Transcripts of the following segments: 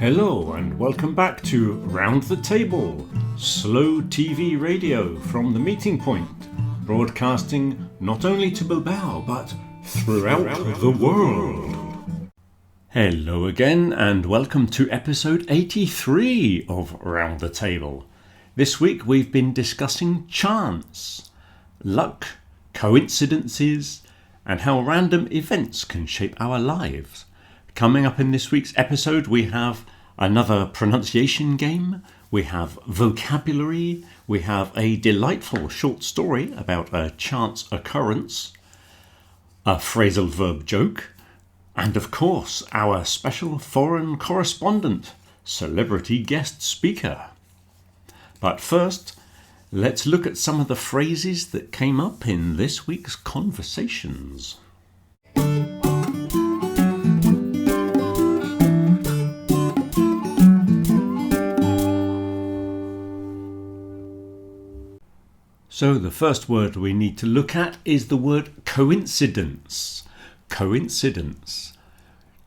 Hello and welcome back to Round the Table, slow TV radio from the meeting point, broadcasting not only to Bilbao but throughout the world. Hello again and welcome to episode 83 of Round the Table. This week we've been discussing chance, luck, coincidences, and how random events can shape our lives. Coming up in this week's episode, we have another pronunciation game, we have vocabulary, we have a delightful short story about a chance occurrence, a phrasal verb joke, and of course our special foreign correspondent, celebrity guest speaker. But first, let's look at some of the phrases that came up in this week's conversations. So the first word we need to look at is the word coincidence. Coincidence.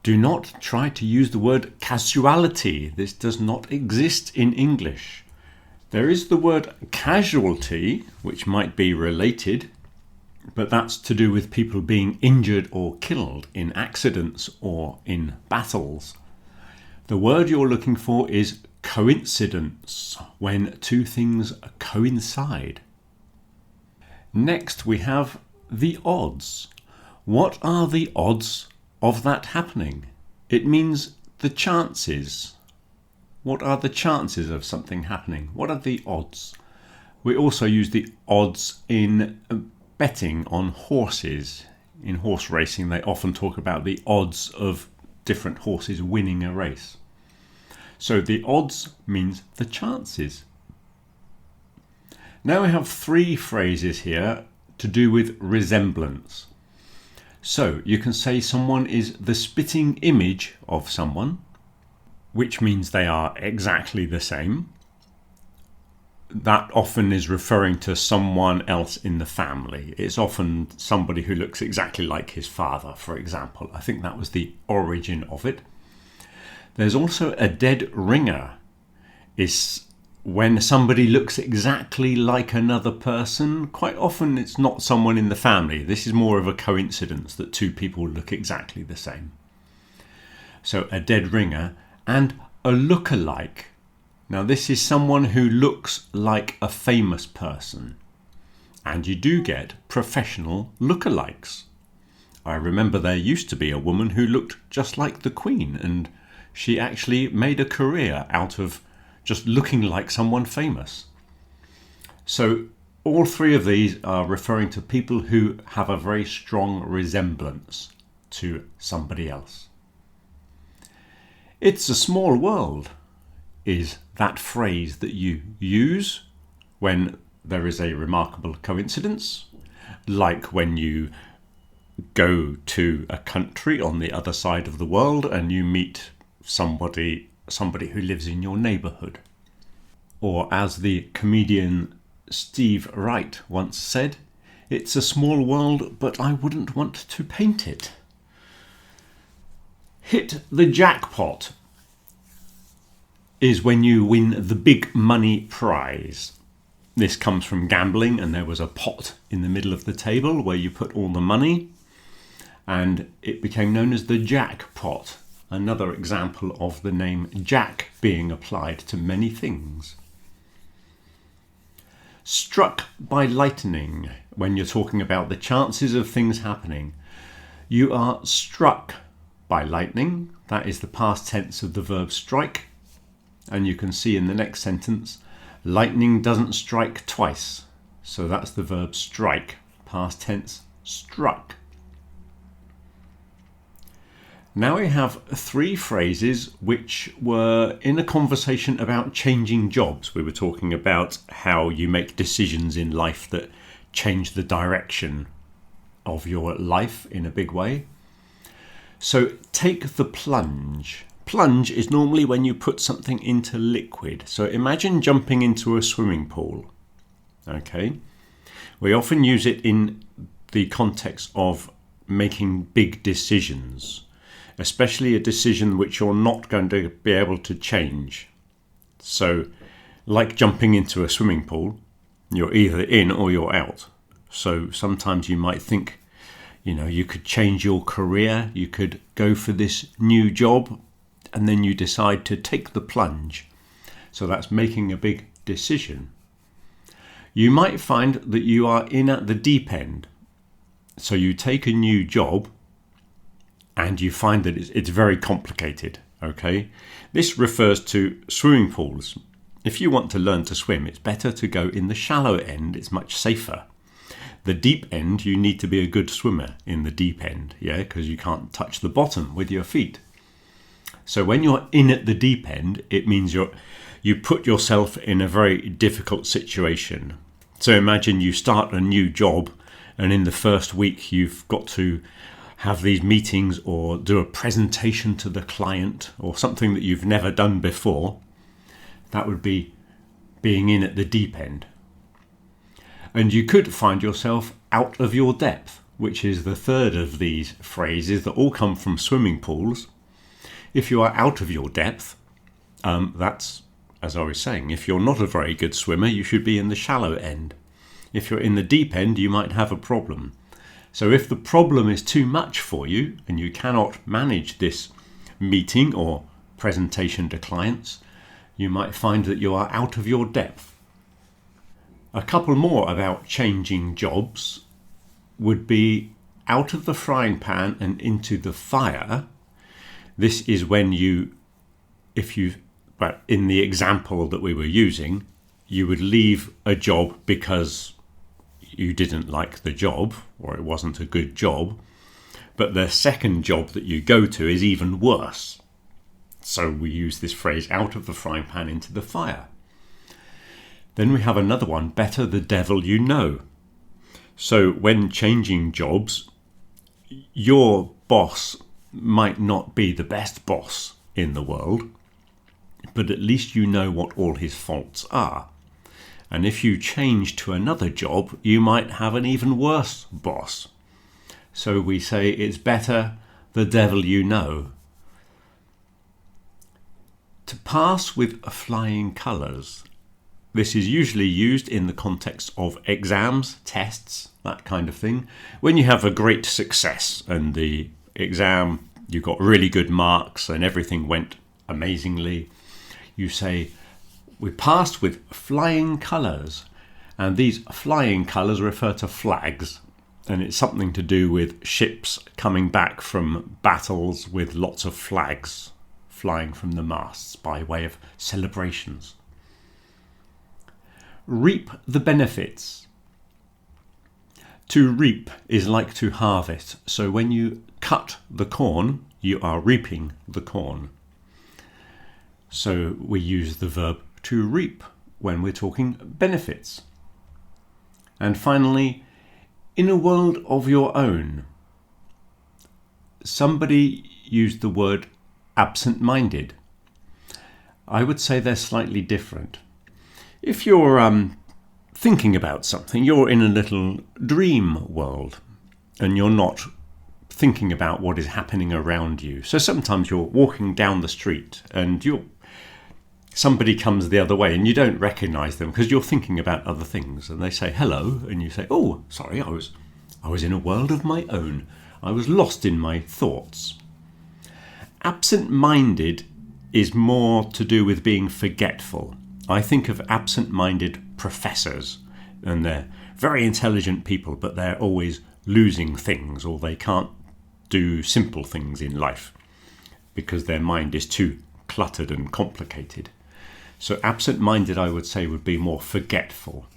Do not try to use the word casuality. This does not exist in English. There is the word casualty, which might be related, but that's to do with people being injured or killed in accidents or in battles. The word you're looking for is coincidence, when two things coincide. Next we have the odds. What are the odds of that happening? It means the chances. What are the chances of something happening? What are the odds? We also use the odds in betting on horses. In horse racing they often talk about the odds of different horses winning a race. So the odds means the chances. Now we have three phrases here to do with resemblance. So you can say someone is the spitting image of someone, which means they are exactly the same. That often is referring to someone else in the family. It's often somebody who looks exactly like his father, for example. I think that was the origin of it. There's also a dead ringer. Is when somebody looks exactly like another person. Quite often it's not someone in the family. This is more of a coincidence that two people look exactly the same. So a dead ringer and a lookalike. Now this is someone who looks like a famous person. And you do get professional lookalikes. I remember there used to be a woman who looked just like the Queen, and she actually made a career out of just looking like someone famous. So all three of these are referring to people who have a very strong resemblance to somebody else. It's a small world is that phrase that you use when there is a remarkable coincidence, like when you go to a country on the other side of the world and you meet somebody who lives in your neighbourhood. Or as the comedian Steve Wright once said, it's a small world, but I wouldn't want to paint it. Hit the jackpot is when you win the big money prize. This comes from gambling, and there was a pot in the middle of the table where you put all the money, and it became known as the jackpot. Another example of the name Jack being applied to many things. Struck by lightning, when you're talking about the chances of things happening. You are struck by lightning. That is the past tense of the verb strike. And you can see in the next sentence, lightning doesn't strike twice. So that's the verb strike, past tense struck. Now we have three phrases which were in a conversation about changing jobs. We were talking about how you make decisions in life that change the direction of your life in a big way. So take the plunge. Plunge is normally when you put something into liquid. So imagine jumping into a swimming pool. Okay. We often use it in the context of making big decisions. especially a decision which you're not going to be able to change. So, like jumping into a swimming pool, you're either in or you're out. So sometimes you might think, you could change your career, you could go for this new job, and then you decide to take the plunge. So that's making a big decision. You might find that you are in at the deep end. So you take a new job and you find that it's very complicated, okay? This refers to swimming pools. If you want to learn to swim, it's better to go in the shallow end, it's much safer. The deep end, you need to be a good swimmer in the deep end, because you can't touch the bottom with your feet. So when you're in at the deep end, it means you put yourself in a very difficult situation. So imagine you start a new job and in the first week you've got to have these meetings or do a presentation to the client or something that you've never done before. That would be being in at the deep end. And you could find yourself out of your depth, which is the third of these phrases that all come from swimming pools. If you are out of your depth, that's, as I was saying, if you're not a very good swimmer, you should be in the shallow end. If you're in the deep end, you might have a problem. So if the problem is too much for you and you cannot manage this meeting or presentation to clients, you might find that you are out of your depth. A couple more about changing jobs would be out of the frying pan and into the fire. This is when but in the example that we were using, you would leave a job because you didn't like the job or it wasn't a good job, but the second job that you go to is even worse. So we use this phrase, out of the frying pan into the fire. Then we have another one, better the devil you know. So when changing jobs, your boss might not be the best boss in the world, but at least you know what all his faults are. And if you change to another job, you might have an even worse boss. So we say it's better the devil you know. To pass with flying colours. This is usually used in the context of exams, tests, that kind of thing. When you have a great success and the exam, you got really good marks and everything went amazingly, you say, we passed with flying colours. And these flying colours refer to flags. And it's something to do with ships coming back from battles with lots of flags flying from the masts by way of celebrations. Reap the benefits. To reap is like to harvest. So when you cut the corn, you are reaping the corn. So we use the verb to reap when we're talking benefits. And finally, in a world of your own. Somebody used the word absent-minded. I would say they're slightly different. If you're thinking about something, you're in a little dream world and you're not thinking about what is happening around you. So sometimes you're walking down the street and somebody comes the other way and you don't recognise them because you're thinking about other things, and they say hello and you say, oh, sorry, I was in a world of my own. I was lost in my thoughts. Absent-minded is more to do with being forgetful. I think of absent-minded professors, and they're very intelligent people, but they're always losing things, or they can't do simple things in life because their mind is too cluttered and complicated. So absent-minded, I would say, would be more forgetful.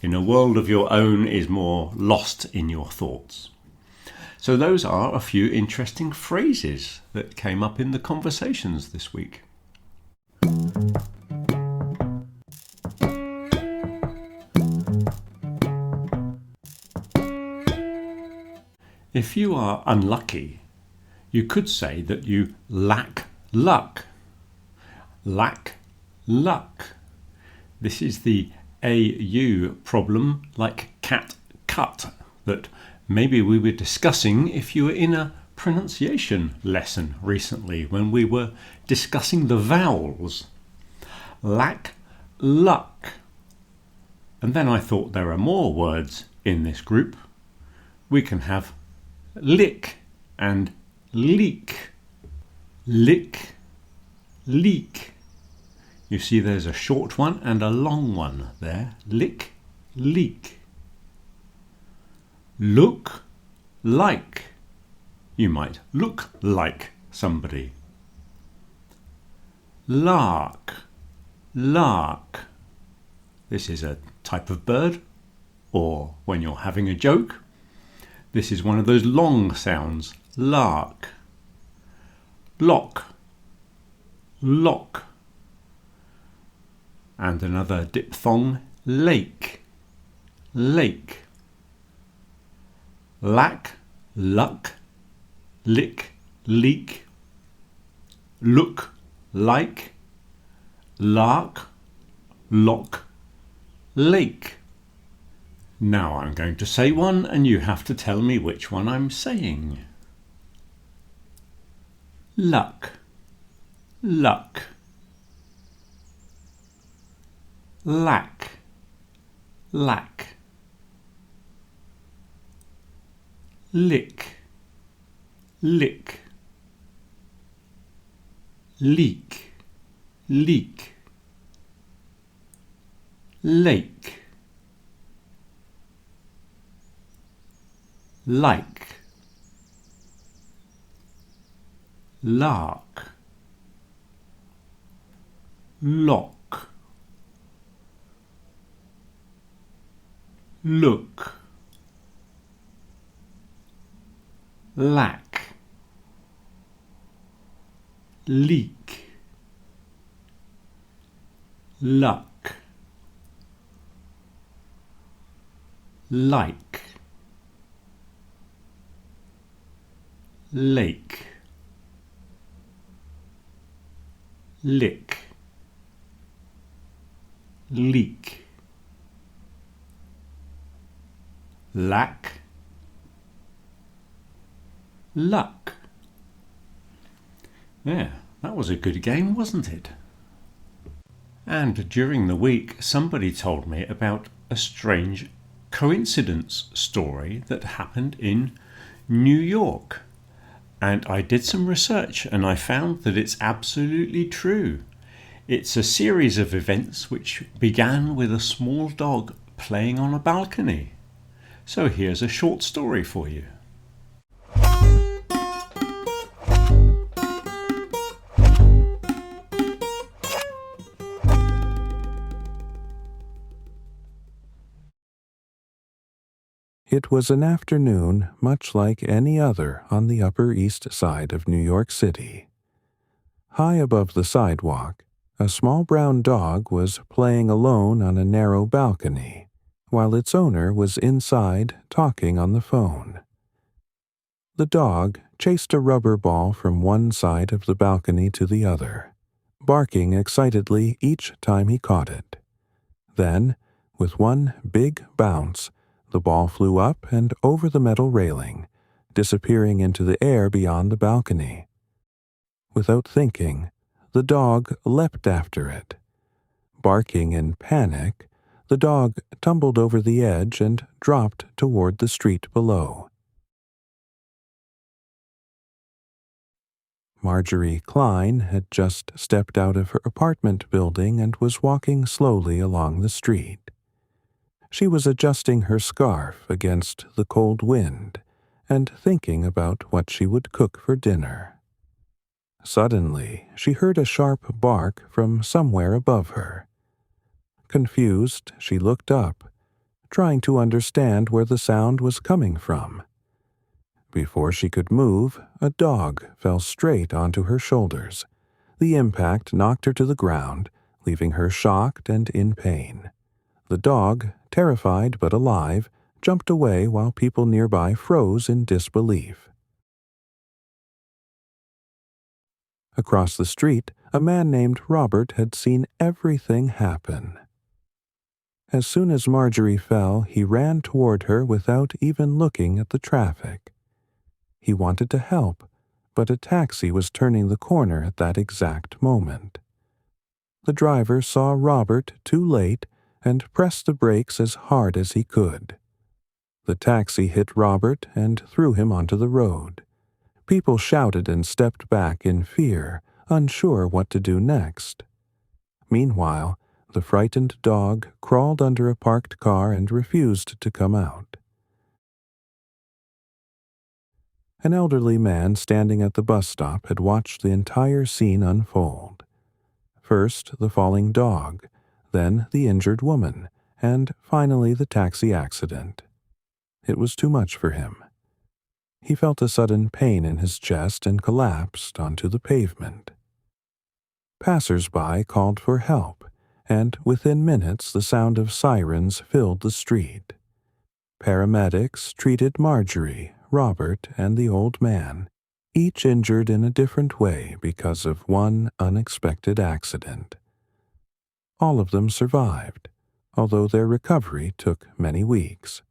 In a world of your own is more lost in your thoughts. So those are a few interesting phrases that came up in the conversations this week. If you are unlucky, you could say that you lack luck. Lack luck. This is the AU problem, like cat cut, that maybe we were discussing if you were in a pronunciation lesson recently when we were discussing the vowels. Lack, luck. And then I thought there are more words in this group. We can have lick and leak. Lick, leak. You see there's a short one and a long one there. Lick, leak. Look like. You might look like somebody. Lark, lark. This is a type of bird, or when you're having a joke, this is one of those long sounds. Lark. Lock, lock. And another diphthong, lake, lake. Lack, luck, lick, leak. Look, like, lark, lock, lake. Now I'm going to say one and you have to tell me which one I'm saying. Luck, luck. Lack, lack. Lick, lick. Leak, leak. Lake, like. Lark, lock. Look, lack. Leak, luck. Like, lake. Lick, leak. Lack, luck. Yeah, that was a good game, wasn't it? And during the week, somebody told me about a strange coincidence story that happened in New York. And I did some research and I found that it's absolutely true. It's a series of events which began with a small dog playing on a balcony. So here's a short story for you. It was an afternoon much like any other on the Upper East Side of New York City. High above the sidewalk, a small brown dog was playing alone on a narrow balcony, while its owner was inside talking on the phone. The dog chased a rubber ball from one side of the balcony to the other, barking excitedly each time he caught it. Then, with one big bounce, the ball flew up and over the metal railing, disappearing into the air beyond the balcony. Without thinking, the dog leapt after it. Barking in panic, the dog tumbled over the edge and dropped toward the street below. Marjorie Klein had just stepped out of her apartment building and was walking slowly along the street. She was adjusting her scarf against the cold wind and thinking about what she would cook for dinner. Suddenly, she heard a sharp bark from somewhere above her. Confused, she looked up, trying to understand where the sound was coming from. Before she could move, a dog fell straight onto her shoulders. The impact knocked her to the ground, leaving her shocked and in pain. The dog, terrified but alive, jumped away while people nearby froze in disbelief. Across the street, a man named Robert had seen everything happen. As soon as Marjorie fell, he ran toward her without even looking at the traffic. He wanted to help, but a taxi was turning the corner at that exact moment. The driver saw Robert too late and pressed the brakes as hard as he could. The taxi hit Robert and threw him onto the road. People shouted and stepped back in fear, unsure what to do next. Meanwhile, the frightened dog crawled under a parked car and refused to come out. An elderly man standing at the bus stop had watched the entire scene unfold. First the falling dog, then the injured woman, and finally the taxi accident. It was too much for him. He felt a sudden pain in his chest and collapsed onto the pavement. Passers-by called for help, and within minutes the sound of sirens filled the street. Paramedics treated Marjorie, Robert, and the old man, each injured in a different way because of one unexpected accident. All of them survived, although their recovery took many weeks.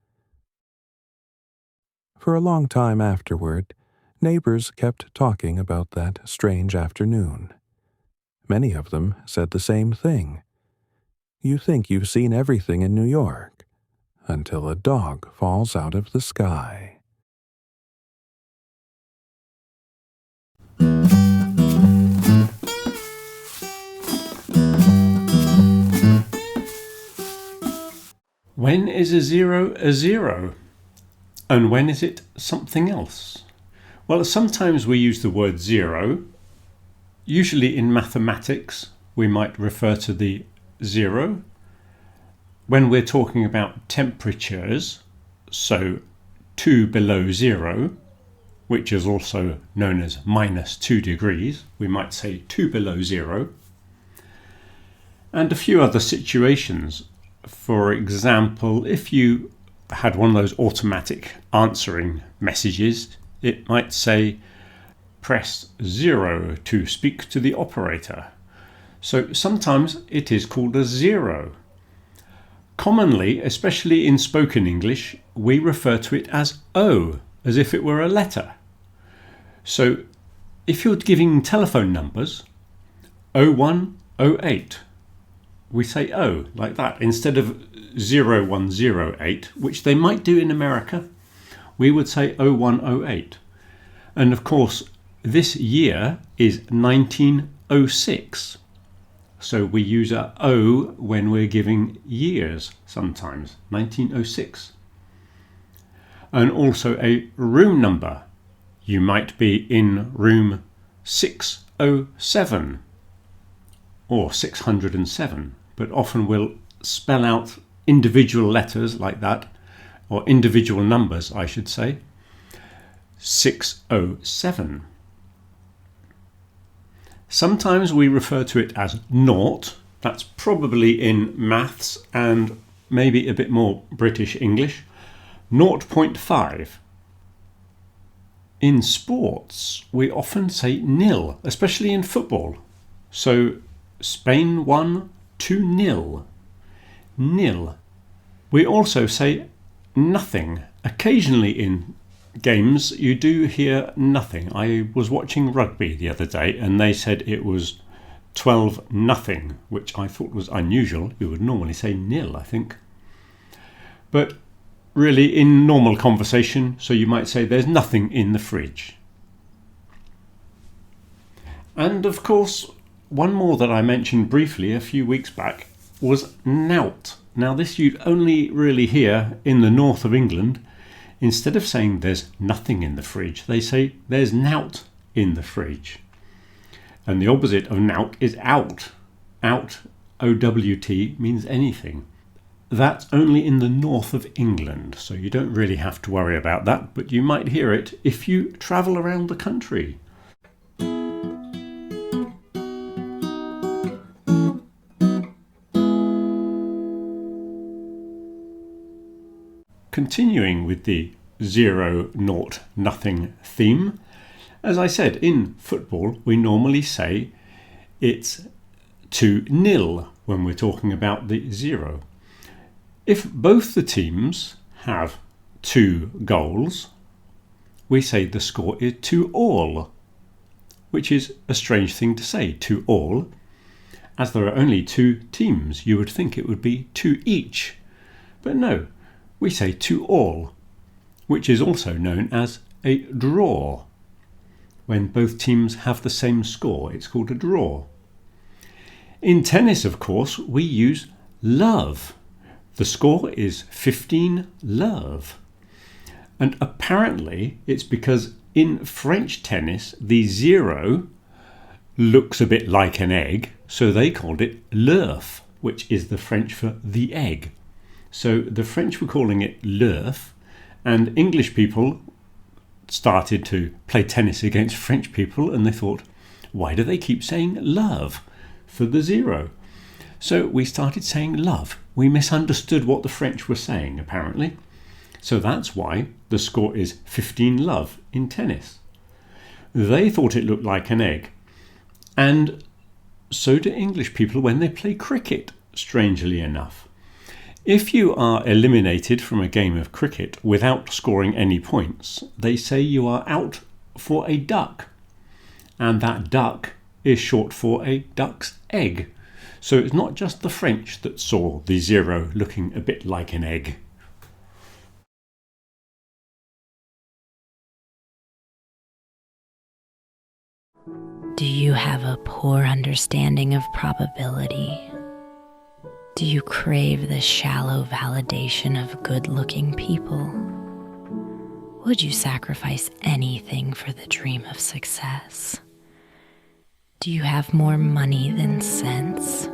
For a long time afterward, neighbors kept talking about that strange afternoon. Many of them said the same thing. You think you've seen everything in New York, until a dog falls out of the sky. When is a zero? And when is it something else? Well, sometimes we use the word zero. Usually in mathematics, we might refer to the zero. When we're talking about temperatures, so 2 below zero, which is also known as -2 degrees, we might say 2 below zero. And a few other situations. For example, if you had one of those automatic answering messages, it might say, press 0 to speak to the operator. So sometimes it is called a zero. Commonly, especially in spoken English, we refer to it as O, as if it were a letter. So if you're giving telephone numbers, 0108, we say O like that. Instead of 0108, which they might do in America, we would say 0108. And of course, this year is 1906. So we use a O when we're giving years sometimes, 1906. And also a room number. You might be in room 607 or 607, but often we'll spell out individual letters like that, or individual numbers, I should say. 607. Sometimes we refer to it as naught. That's probably in maths and maybe a bit more British English. 0.5. In sports, we often say nil, especially in football. So Spain won 2-0. Nil. We also say nothing. Occasionally in games you do hear nothing. I was watching rugby the other day and they said it was 12-0, which I thought was unusual. You would normally say nil, I think. But really in normal conversation, so you might say there's nothing in the fridge. And of course, one more that I mentioned briefly a few weeks back was nout. Now this you'd only really hear in the north of England. Instead of saying there's nothing in the fridge, they say there's nout in the fridge. And the opposite of nout is out. Out, O-W-T, means anything. That's only in the north of England, so you don't really have to worry about that, but you might hear it if you travel around the country. Continuing with the 0, 0, nothing theme, as I said, in football we normally say it's 2-0 when we're talking about the 0. If both the teams have 2 goals, we say the score is 2-all, which is a strange thing to say, 2-all. As there are only 2 teams, you would think it would be 2 each. But no, we say 2-all, which is also known as a draw. When both teams have the same score, it's called a draw. In tennis, of course, we use love. The score is 15-love. And apparently it's because in French tennis, the 0 looks a bit like an egg, so they called it l'œuf, which is the French for the egg. So the French were calling it l'œuf, and English people started to play tennis against French people, and they thought, why do they keep saying love for the 0? So we started saying love. We misunderstood what the French were saying, apparently. So that's why the score is 15-love in tennis. They thought it looked like an egg. And so do English people when they play cricket, strangely enough. If you are eliminated from a game of cricket without scoring any points, they say you are out for a duck. And that duck is short for a duck's egg. So it's not just the French that saw the 0 looking a bit like an egg. Do you have a poor understanding of probability? Do you crave the shallow validation of good-looking people? Would you sacrifice anything for the dream of success? Do you have more money than sense?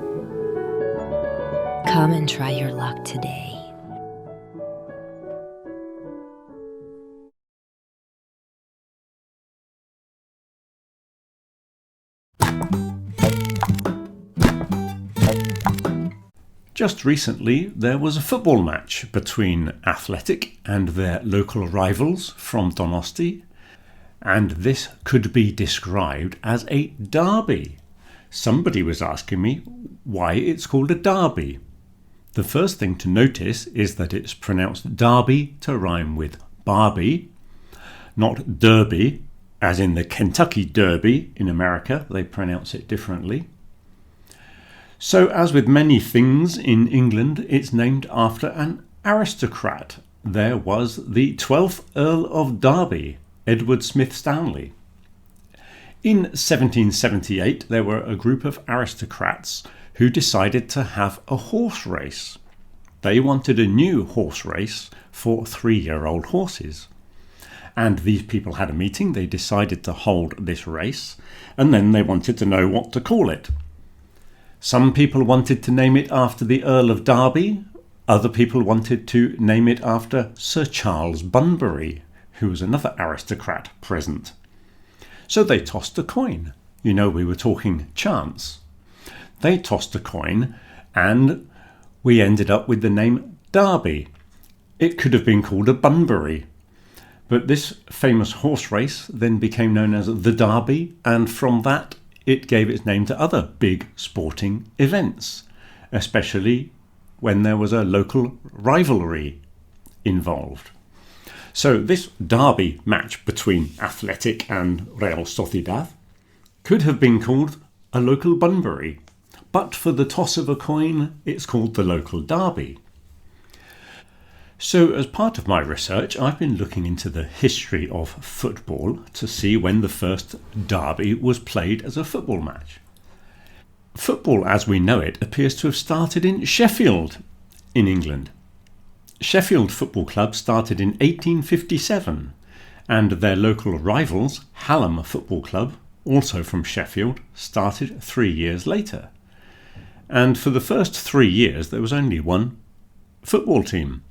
Come and try your luck today. Just recently, there was a football match between Athletic and their local rivals from Donosti, and this could be described as a derby. Somebody was asking me why it's called a derby. The first thing to notice is that it's pronounced derby to rhyme with Barbie, not derby, as in the Kentucky Derby in America. They pronounce it differently. So, as with many things in England, it's named after an aristocrat. There was the 12th Earl of Derby, Edward Smith Stanley. In 1778, there were a group of aristocrats who decided to have a horse race. They wanted a new horse race for 3-year-old horses. And these people had a meeting, they decided to hold this race, and then they wanted to know what to call it. Some people wanted to name it after the Earl of Derby. Other people wanted to name it after Sir Charles Bunbury, who was another aristocrat present. So they tossed a coin. You know, we were talking chance. They tossed a coin and we ended up with the name Derby. It could have been called a Bunbury. But this famous horse race then became known as the Derby, and from that it gave its name to other big sporting events, especially when there was a local rivalry involved. So this derby match between Athletic and Real Sociedad could have been called a local Bunbury, but for the toss of a coin, it's called the local derby. So as part of my research, I've been looking into the history of football to see when the first derby was played as a football match. Football as we know it appears to have started in Sheffield in England. Sheffield Football Club started in 1857, and their local rivals, Hallam Football Club, also from Sheffield, started 3 years later. And for the first 3 years there was only one football team.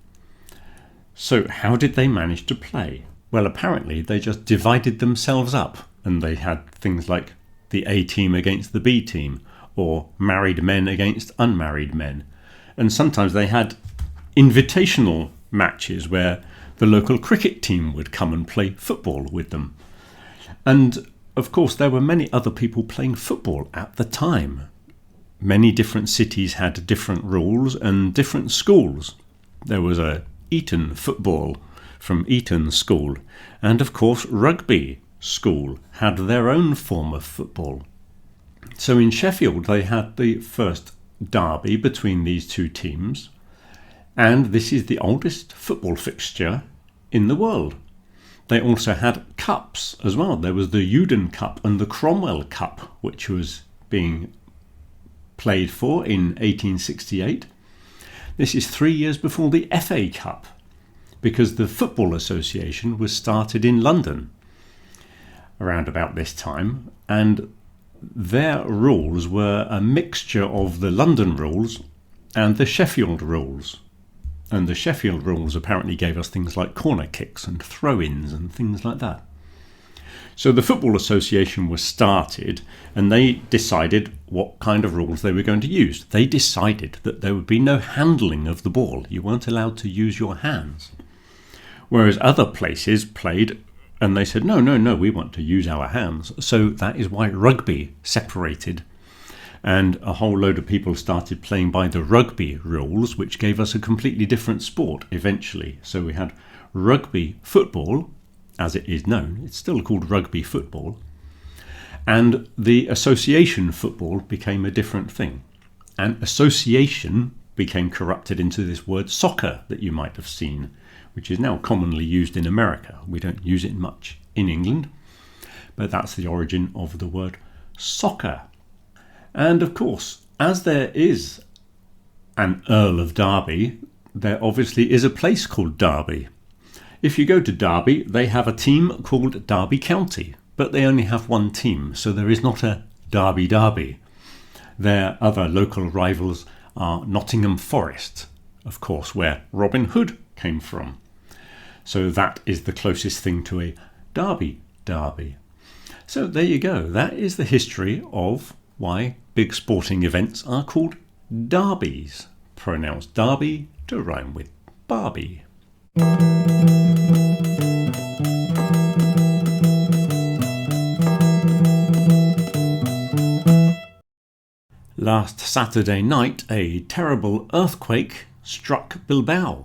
So how did they manage to play? Well, apparently they just divided themselves up, and they had things like the A team against the B team, or married men against unmarried men. And sometimes they had invitational matches where the local cricket team would come and play football with them. And of course there were many other people playing football at the time. Many different cities had different rules and different schools. There was a Eton football from Eton School. And of course, Rugby School had their own form of football. So in Sheffield, they had the first derby between these two teams. And this is the oldest football fixture in the world. They also had cups as well. There was the Uden Cup and the Cromwell Cup, which was being played for in 1868. This is 3 years before the FA Cup, because the Football Association was started in London around about this time, and their rules were a mixture of the London rules and the Sheffield rules. And the Sheffield rules apparently gave us things like corner kicks and throw-ins and things like that. So the Football Association was started, and they decided what kind of rules they were going to use. They decided that there would be no handling of the ball. You weren't allowed to use your hands. Whereas other places played, and they said, no, we want to use our hands. So that is why rugby separated. And a whole load of people started playing by the rugby rules, which gave us a completely different sport eventually. So we had rugby football, as it is known. It's still called rugby football. And the association football became a different thing. And association became corrupted into this word soccer that you might have seen, which is now commonly used in America. We don't use it much in England, but that's the origin of the word soccer. And of course, as there is an Earl of Derby, there obviously is a place called Derby. If you go to Derby, they have a team called Derby County, but they only have one team, so there is not a Derby. Their other local rivals are Nottingham Forest, of course, where Robin Hood came from. So that is the closest thing to a derby. So there you go. That is the history of why big sporting events are called derbies, pronounced Derby to rhyme with Barbie. Last Saturday night, a terrible earthquake struck Bilbao.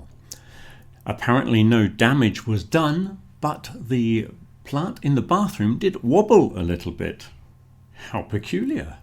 Apparently no damage was done, but the plant in the bathroom did wobble a little bit. How peculiar.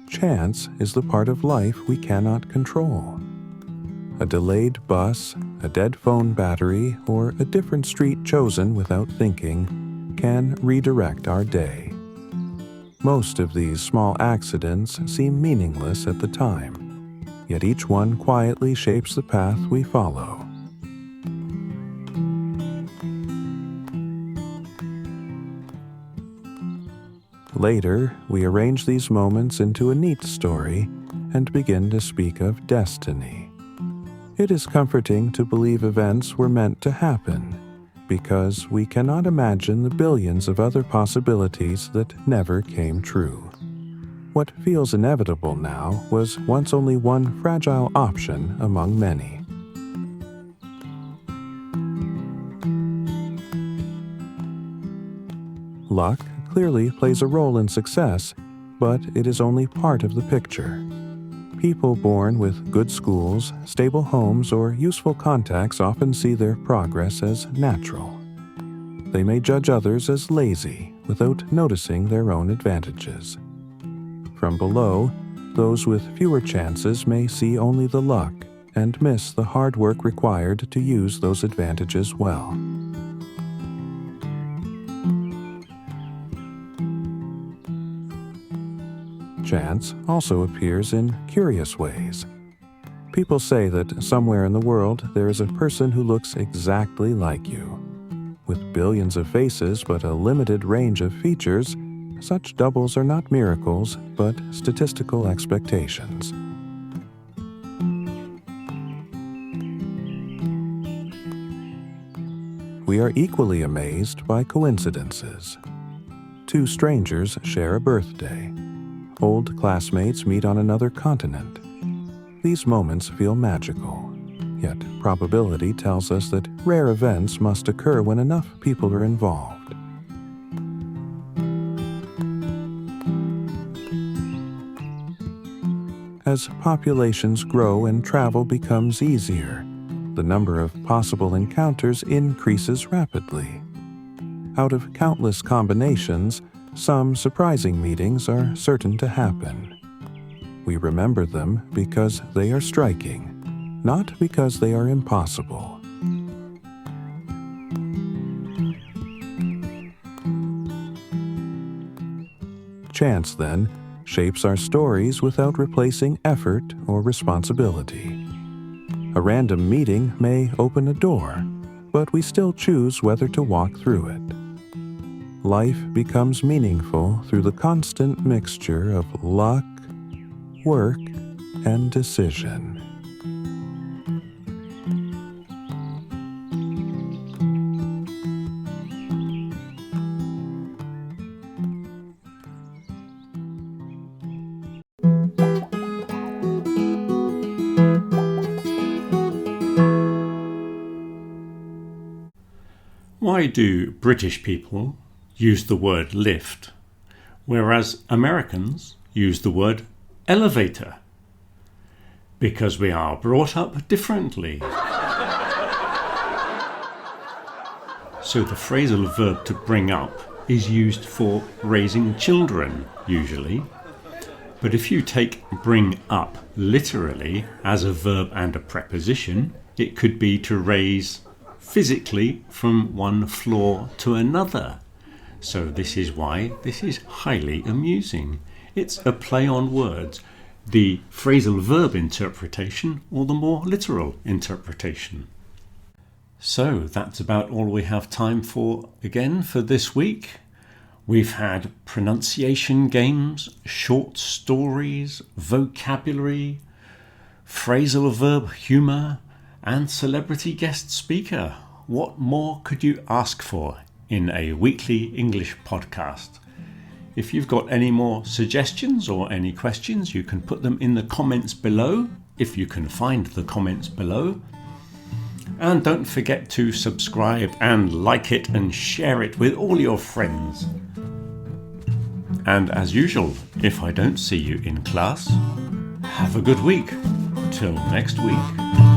Chance is the part of life we cannot control. A delayed bus, a dead phone battery, or a different street chosen without thinking can redirect our day. Most of these small accidents seem meaningless at the time, yet each one quietly shapes the path we follow. Later, we arrange these moments into a neat story and begin to speak of destiny. It is comforting to believe events were meant to happen, because we cannot imagine the billions of other possibilities that never came true. What feels inevitable now was once only one fragile option among many. Luck clearly plays a role in success, but it is only part of the picture. People born with good schools, stable homes, or useful contacts often see their progress as natural. They may judge others as lazy without noticing their own advantages. From below, those with fewer chances may see only the luck and miss the hard work required to use those advantages well. Chance also appears in curious ways. People say that somewhere in the world there is a person who looks exactly like you. With billions of faces but a limited range of features, such doubles are not miracles but statistical expectations. We are equally amazed by coincidences. Two strangers share a birthday. old classmates meet on another continent. These moments feel magical, yet probability tells us that rare events must occur when enough people are involved. As populations grow and travel becomes easier, the number of possible encounters increases rapidly. Out of countless combinations, some surprising meetings are certain to happen. We remember them because they are striking, not because they are impossible. Chance, then, shapes our stories without replacing effort or responsibility. A random meeting may open a door, but we still choose whether to walk through it. Life becomes meaningful through the constant mixture of luck, work, and decision. Why do British people use the word lift, whereas Americans use the word elevator? Because we are brought up differently. So the phrasal verb to bring up is used for raising children, usually. But if you take bring up literally as a verb and a preposition, it could be to raise physically from one floor to another. So this is why this is highly amusing. It's a play on words, the phrasal verb interpretation or the more literal interpretation. So that's about all we have time for again for this week. We've had pronunciation games, short stories, vocabulary, phrasal verb humour, and celebrity guest speaker. What more could you ask for in a weekly English podcast? If you've got any more suggestions or any questions, you can put them in the comments below, if you can find the comments below. And don't forget to subscribe and like it and share it with all your friends. And as usual, if I don't see you in class, have a good week. Till next week.